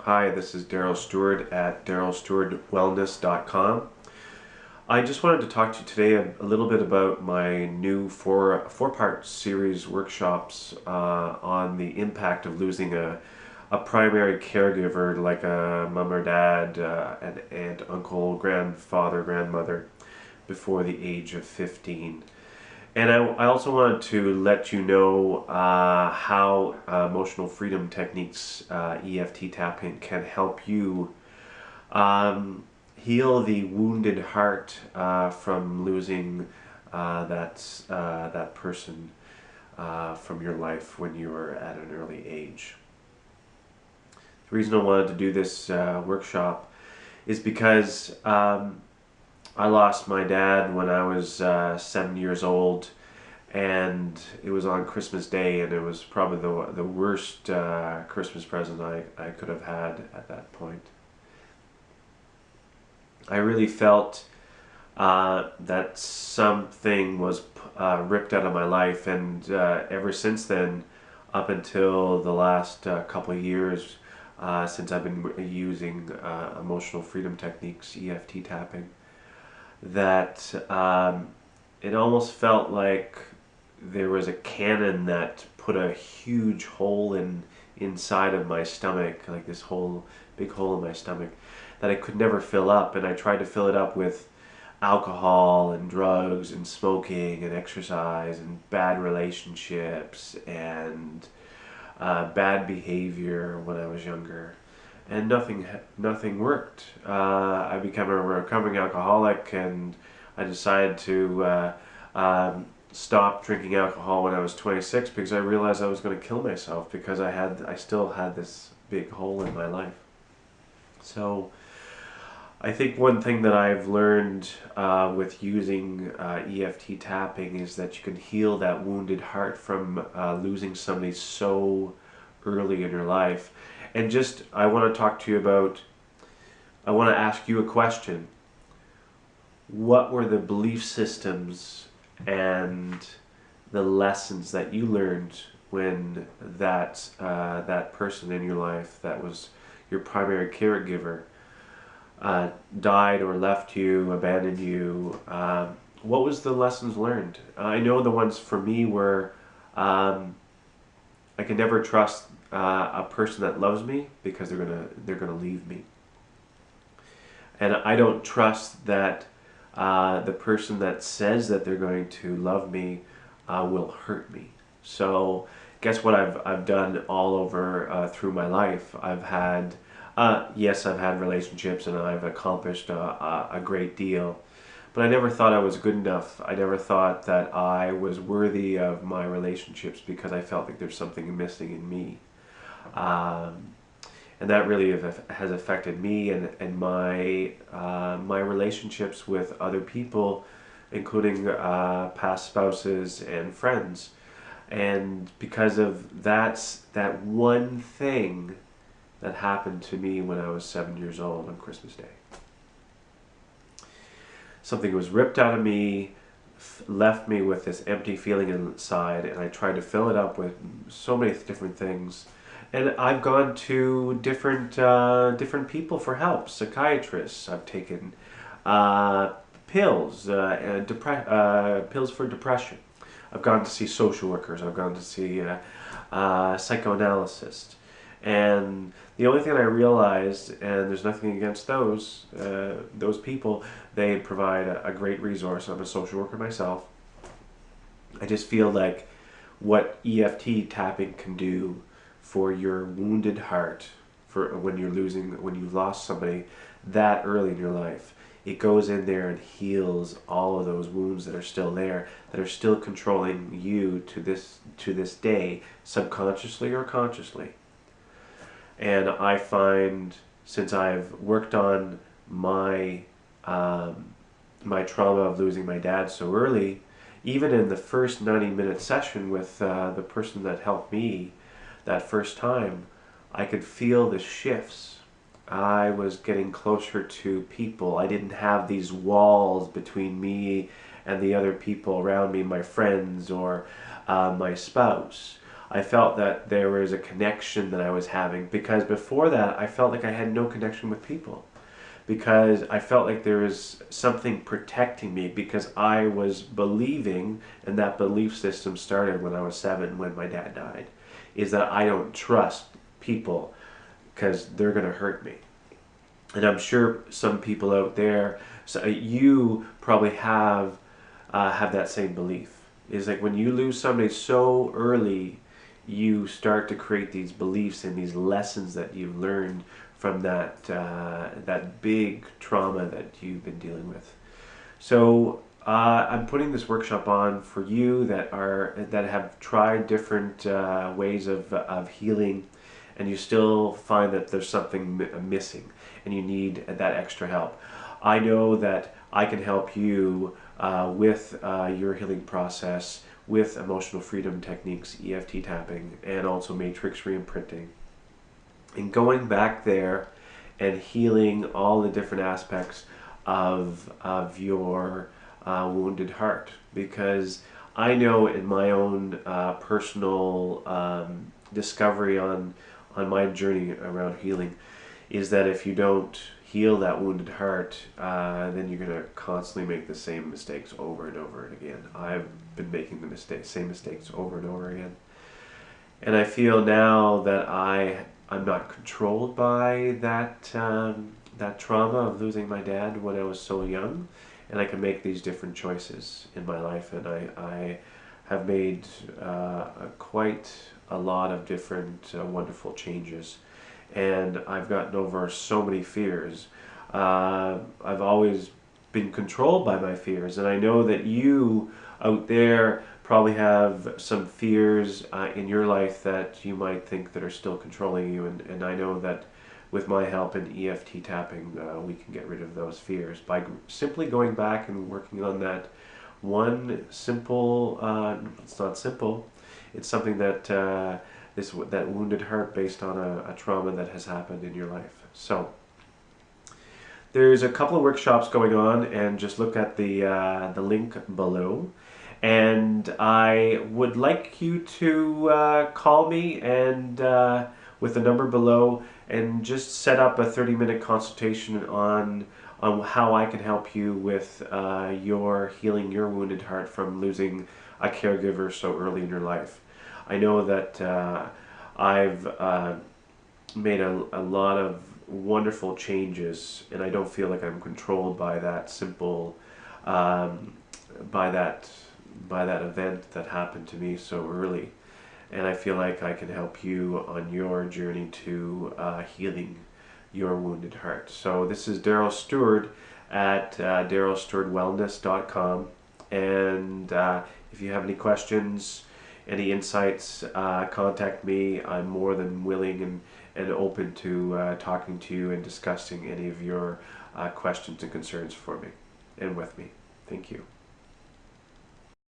Hi, this is Darryl Stewart at darrylstewartwellness.com. I just wanted to talk to you today a little bit about my new four-part series workshops on the impact of losing a primary caregiver like a mom or dad, an aunt, uncle, grandfather, grandmother before the age of 15. And I also wanted to let you know how emotional freedom techniques, EFT tapping, can help you heal the wounded heart from losing that person from your life when you were at an early age. The reason I wanted to do this workshop is because I lost my dad when I was 7 years old, and it was on Christmas Day, and it was probably the worst Christmas present I could have had at that point. I really felt that something was ripped out of my life, and ever since then, up until the last couple of years, since I've been using emotional freedom techniques, EFT tapping, that it almost felt like there was a cannon that put a huge hole inside of my stomach, like this whole big hole in my stomach that I could never fill up. And I tried to fill it up with alcohol and drugs and smoking and exercise and bad relationships and bad behavior when I was younger, and nothing worked. I became a recovering alcoholic, and I decided to stop drinking alcohol when I was 26 because I realized I was going to kill myself because I still had this big hole in my life. So I think one thing that I've learned with using EFT tapping is that you can heal that wounded heart from losing somebody so early in your life. And just, I want to ask you a question. What were the belief systems and the lessons that you learned when that person in your life that was your primary caregiver died or left you, abandoned you? What was the lessons learned? I know the ones for me were I can never trust a person that loves me because they're gonna leave me, and I don't trust that the person that says that they're going to love me will hurt me. So guess what I've done all over through my life. I've had yes, I've had relationships and I've accomplished a great deal, but I never thought I was good enough. I never thought that I was worthy of my relationships because I felt like there's something missing in me. And that really has affected me and my relationships with other people, including past spouses and friends. And because of that one thing that happened to me when I was 7 years old on Christmas Day. Something was ripped out of me, left me with this empty feeling inside, and I tried to fill it up with so many different things. And I've gone to different people for help, psychiatrists. I've taken pills, pills for depression. I've gone to see social workers. I've gone to see psychoanalysts. And the only thing I realized, and there's nothing against those people, they provide a great resource. I'm a social worker myself. I just feel like what EFT tapping can do for your wounded heart, for when you've lost somebody that early in your life, it goes in there and heals all of those wounds that are still there, that are still controlling you to this day, subconsciously or consciously. And I find, since I've worked on my my trauma of losing my dad so early, even in the first 90-minute session with the person that helped me that first time, I could feel the shifts. I was getting closer to people. I didn't have these walls between me and the other people around me, my friends or my spouse. I felt that there was a connection that I was having, because before that I felt like I had no connection with people, because I felt like there was something protecting me, because I was believing, and that belief system started when I was 7 when my dad died, is that I don't trust people because they're going to hurt me. And I'm sure some people out there, so you probably have that same belief. Is like when you lose somebody so early, you start to create these beliefs and these lessons that you've learned from that big trauma that you've been dealing with. So I'm putting this workshop on for you that have tried different ways of healing, and you still find that there's something missing, and you need that extra help. I know that I can help you with your healing process with emotional freedom techniques, EFT tapping, and also matrix reimprinting. And going back there and healing all the different aspects of your wounded heart. Because I know in my own personal discovery on my journey around healing is that if you don't heal that wounded heart, then you're going to constantly make the same mistakes over and over again. I've been making the same mistakes over and over again. And I feel now that I'm not controlled by that trauma of losing my dad when I was so young, and I can make these different choices in my life. And I have made quite a lot of different wonderful changes, and I've gotten over so many fears. I've always been controlled by my fears, and I know that you out there probably have some fears in your life that you might think that are still controlling you, and I know that with my help in EFT tapping, we can get rid of those fears by simply going back and working on that one simple, it's not simple, it's something that that wounded heart based on a trauma that has happened in your life. So there's a couple of workshops going on, and just look at the link below. And I would like you to call me and with the number below, and just set up a 30-minute consultation on how I can help you with your healing your wounded heart from losing a caregiver so early in your life. I know that I've made a lot of wonderful changes, and I don't feel like I'm controlled by that simple by that event that happened to me so early. And I feel like I can help you on your journey to healing your wounded heart. So this is Darryl Stewart at darrylstewartwellness.com, and if you have any questions, any insights, contact me. I'm more than willing and open to talking to you and discussing any of your questions and concerns for me and with me. Thank you.